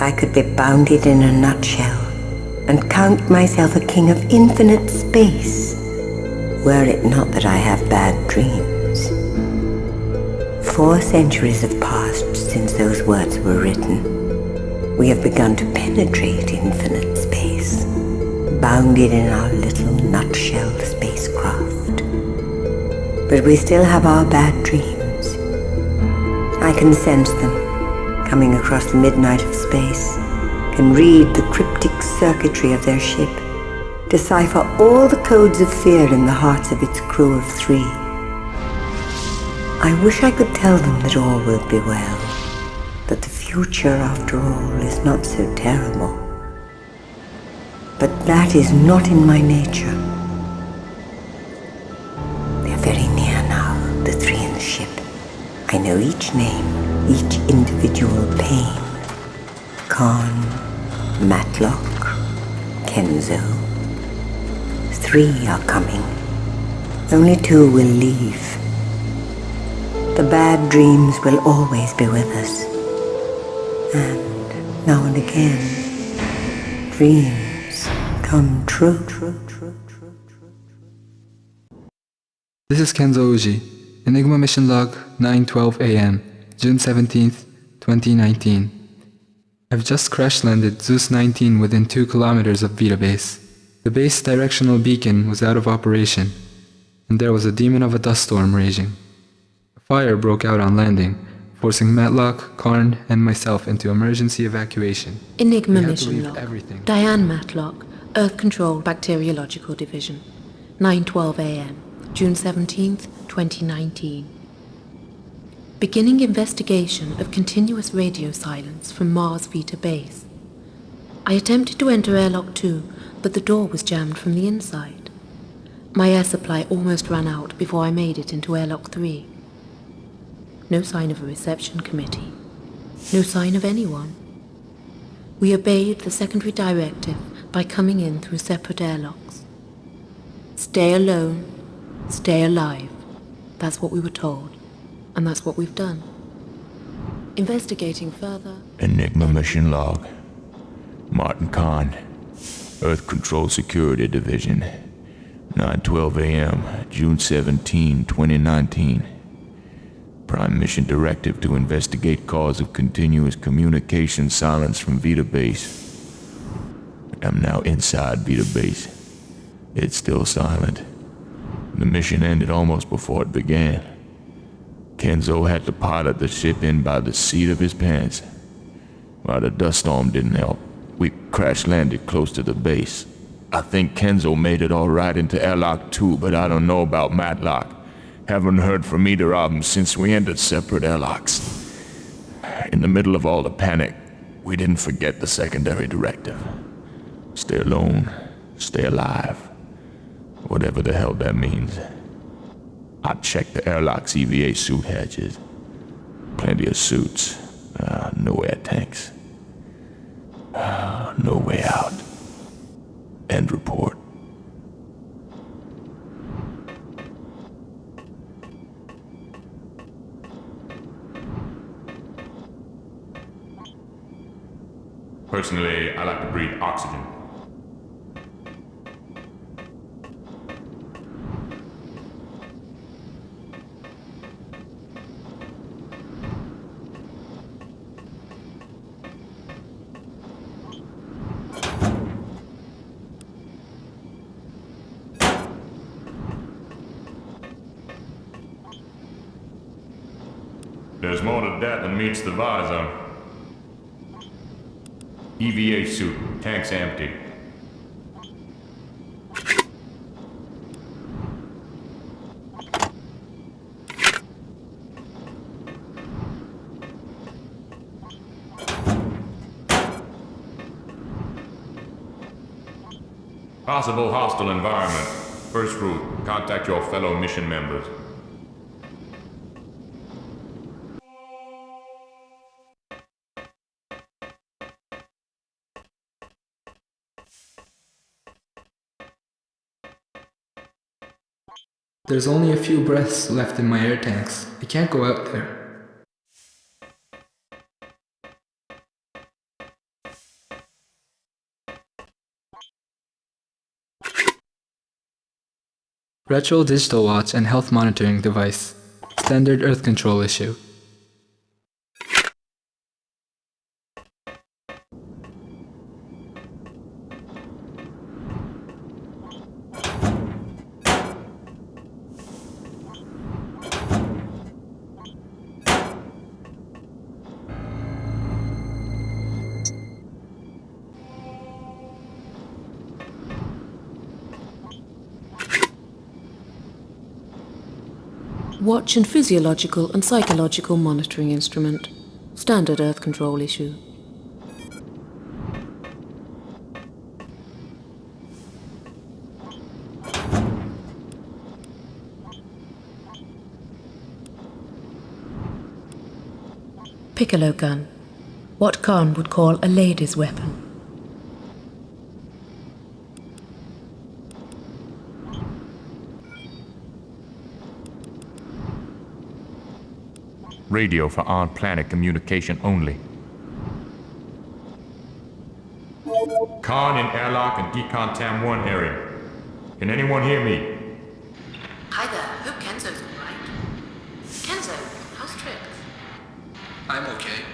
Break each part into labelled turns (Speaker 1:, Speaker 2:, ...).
Speaker 1: I could be bounded in a nutshell and count myself a king of infinite space, were it not that I have bad dreams. 4 centuries have passed since those words were written. We have begun to penetrate infinite space, bounded in our little nutshell spacecraft. But we still have our bad dreams. I can sense them, coming across the midnight of space, can read the cryptic circuitry of their ship, decipher all the codes of fear in the hearts of its crew of 3. I wish I could tell them that all will be well, that the future, after all, is not so terrible. But that is not in my nature. They're very near now, the 3 in the ship. I know each name, each individual pain. Khan, Matlock, Kenzo. 3 are coming. Only 2 will leave. The bad dreams will always be with us. And now and again, dreams come true.
Speaker 2: This is Kenzo Uji, Enigma Mission Log 9:12 AM, June 17th, 2019. I've just crash-landed Zeus 19 within 2 kilometers of Vita Base. The base directional beacon was out of operation, and there was a demon of a dust storm raging. A fire broke out on landing, forcing Matlock, Karn, and myself into emergency evacuation.
Speaker 3: Enigma Mission Log. Diane Matlock, Earth Control Bacteriological Division, 9:12 AM, June 17th, 2019. Beginning investigation of continuous radio silence from Mars Vita Base. I attempted to enter airlock 2, but the door was jammed from the inside. My air supply almost ran out before I made it into airlock 3. No sign of a reception committee. No sign of anyone. We obeyed the secondary directive by coming in through separate airlocks. Stay alone, stay alive. That's what we were told, and that's what we've done. Investigating further.
Speaker 4: Enigma Mission Log. Martin Khan, Earth Control Security Division, 9:12 AM, June 17, 2019. Prime Mission Directive to investigate cause of continuous communication silence from Vita Base. I'm now inside Vita Base. It's still silent. The mission ended almost before it began. Kenzo had to pilot the ship in by the seat of his pants. While the dust storm didn't help, we crash-landed close to the base. I think Kenzo made it all right into airlock 2, but I don't know about Matlock. Haven't heard from either of them since we entered separate airlocks. In the middle of all the panic, we didn't forget the secondary directive. Stay alone, stay alive. Whatever the hell that means. I checked the airlock's EVA suit hatches. Plenty of suits. No air tanks. No way out. End report.
Speaker 5: Personally, I like to breathe oxygen. There's more to that than meets the visor. EVA suit, tanks empty. Possible hostile environment. First route, contact your fellow mission members.
Speaker 2: There's only a few breaths left in my air tanks. I can't go out there. Retro digital watch and health monitoring device. Standard earth control issue.
Speaker 3: Watch and physiological and psychological monitoring instrument. Standard earth control issue. Piccolo gun. What Khan would call a lady's weapon.
Speaker 5: Radio for on-planet communication only. Khan in airlock and decontam 1 area. Can anyone hear me?
Speaker 3: Hi there, hope Kenzo's alright. Kenzo, how's tricks?
Speaker 2: I'm okay.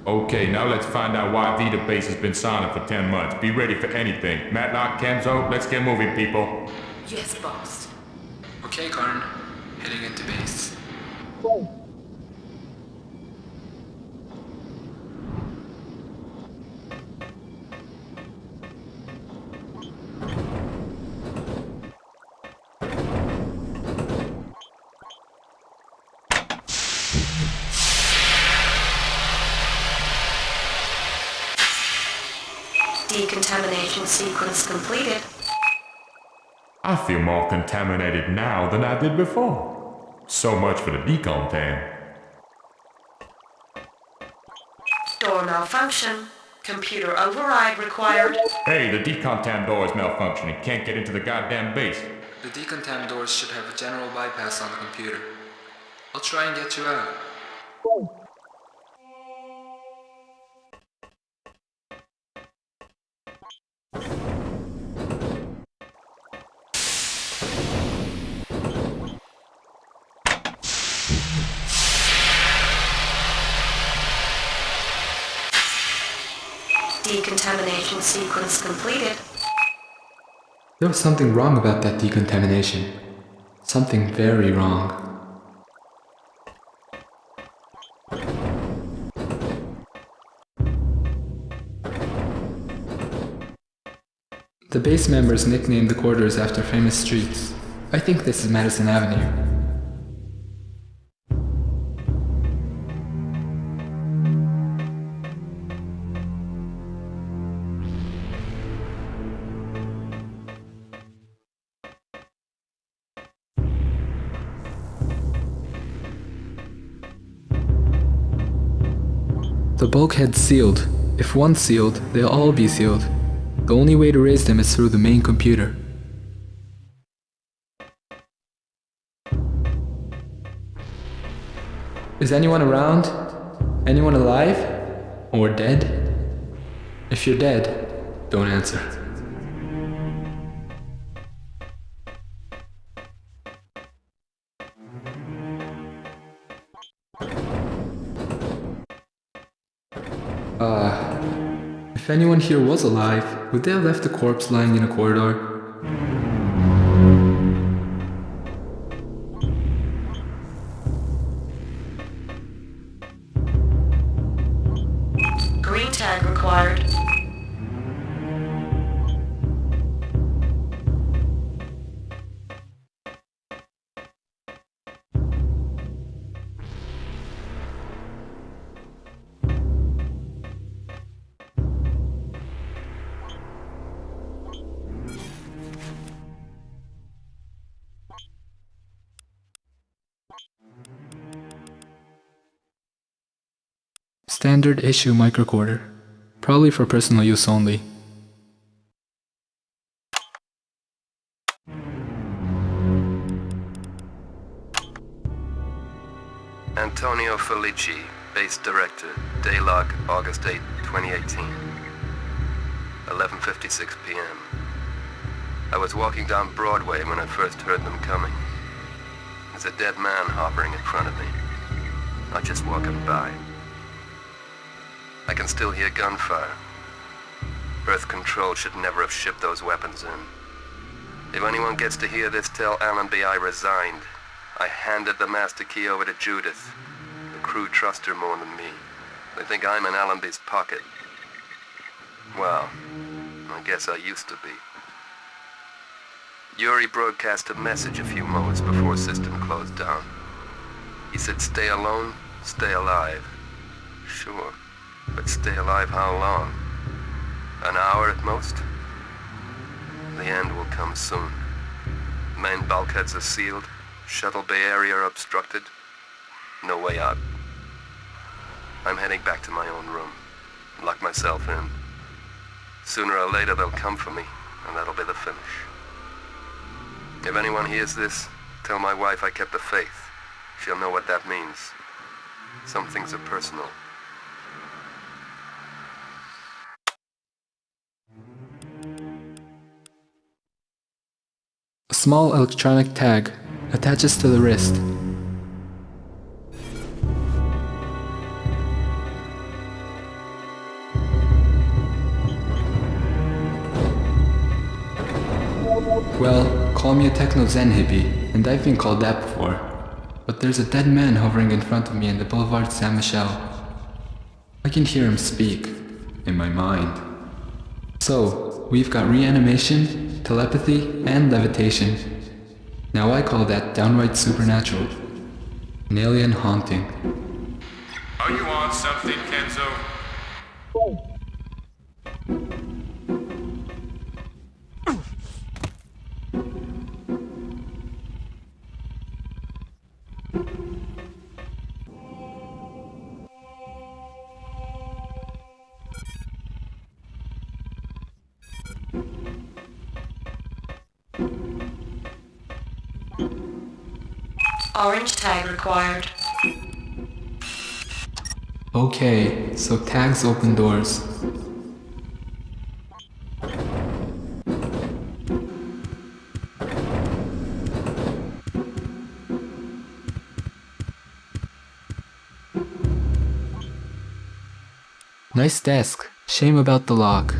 Speaker 5: Okay, now let's find out why Vita Base has been silent for 10 months. Be ready for anything. Matlock, Kenzo, let's get moving, people.
Speaker 3: Yes, boss.
Speaker 2: Okay, Karn. Heading into base.
Speaker 6: Decontamination sequence completed.
Speaker 5: I feel more contaminated now than I did before. So much for the decontam.
Speaker 6: Door malfunction. Computer override required.
Speaker 5: Hey, the decontam door is malfunctioning. Can't get into the goddamn base.
Speaker 2: The decontam doors should have a general bypass on the computer. I'll try and get you out.
Speaker 6: Decontamination sequence completed.
Speaker 2: There was something wrong about that decontamination. Something very wrong. The base members nicknamed the quarters after famous streets. I think this is Madison Avenue. The bulkhead's sealed. If one's sealed, they'll all be sealed. The only way to raise them is through the main computer. Is anyone around? Anyone alive? Or dead? If you're dead, don't answer. If anyone here was alive, would they have left a corpse lying in a corridor?
Speaker 6: Green tag required.
Speaker 2: Standard issue microcorder. Probably for personal use only.
Speaker 7: Antonio Felici, Base Director, Day log, August 8, 2018. 11:56 p.m. I was walking down Broadway when I first heard them coming. There's a dead man hovering in front of me. Not just walking by. I can still hear gunfire. Earth Control should never have shipped those weapons in. If anyone gets to hear this, tell Allenby I resigned. I handed the master key over to Judith. The crew trust her more than me. They think I'm in Allenby's pocket. Well, I guess I used to be. Yuri broadcast a message a few moments before system closed down. He said, stay alone, stay alive. Sure, but stay alive how long? An hour at most? The end will come soon. Main bulkheads are sealed, shuttle bay area obstructed. No way out. I'm heading back to my own room. Lock myself in. Sooner or later they'll come for me, and that'll be the finish. If anyone hears this, tell my wife I kept the faith. She'll know what that means. Some things are personal.
Speaker 2: A small electronic tag attaches to the wrist. Well, call me a techno-zen hippie, and I've been called that before. But there's a dead man hovering in front of me in the Boulevard Saint-Michel. I can hear him speak, in my mind. So, we've got reanimation, telepathy, and levitation. Now I call that downright supernatural. An alien haunting.
Speaker 5: Are you on something, Kenzo?
Speaker 6: Orange tag required.
Speaker 2: Okay, so tags open doors. Nice desk. Shame about the lock.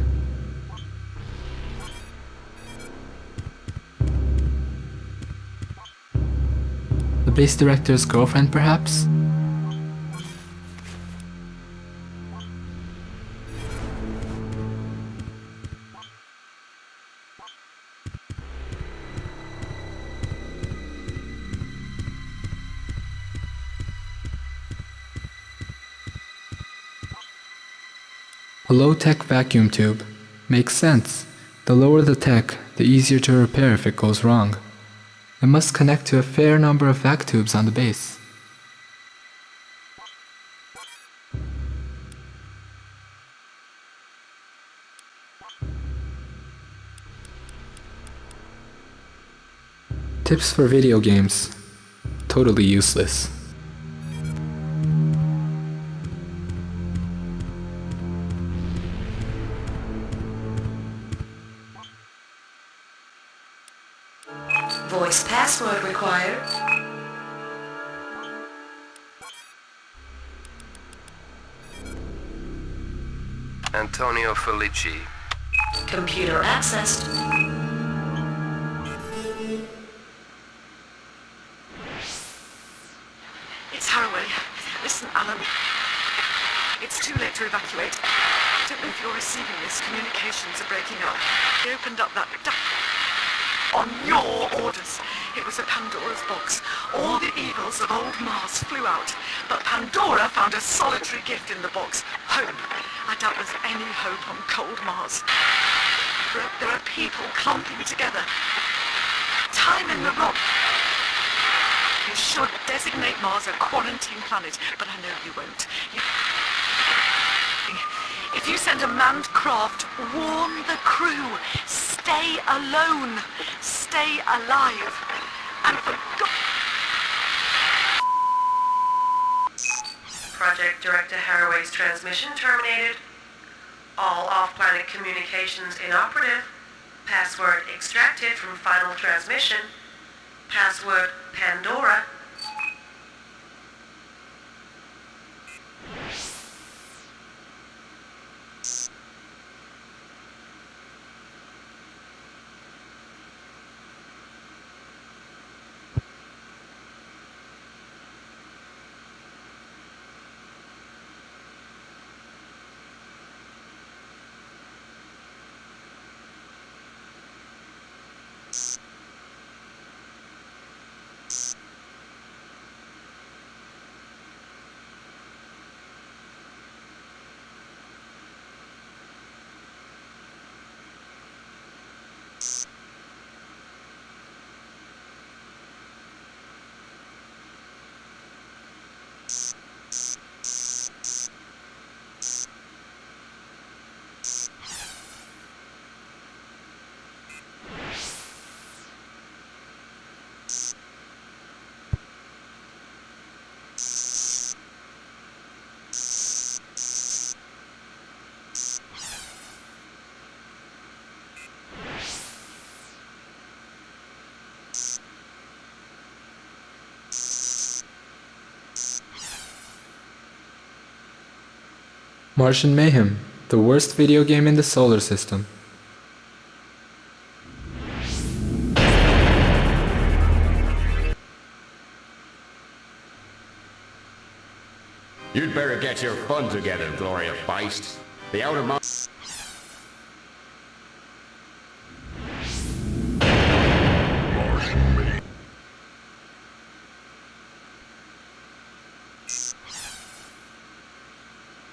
Speaker 2: The base director's girlfriend, perhaps? A low-tech vacuum tube. Makes sense. The lower the tech, the easier to repair if it goes wrong. It must connect to a fair number of vac tubes on the base. Tips for video games. Totally useless.
Speaker 6: Voice password required.
Speaker 7: Antonio Felici.
Speaker 6: Computer accessed.
Speaker 8: It's Haraway. Listen, Alan. It's too late to evacuate. I don't know if you're receiving this. Communications are breaking up. They opened up that on your orders. It was a Pandora's box. All the eagles of old Mars flew out, but Pandora found a solitary gift in the box. Hope. I doubt there's any hope on cold Mars. There are people clumping together. Time in the rock. You should designate Mars a quarantine planet, but I know you won't. If you send a manned craft, warn the crew. Stay alone. Stay alive. And for God...
Speaker 6: Project Director Haraway's transmission terminated. All off-planet communications inoperative. Password extracted from final transmission. Password Pandora.
Speaker 2: Martian Mayhem, the worst video game in the solar system.
Speaker 9: You'd better get your fun together, Gloria Feist. The outer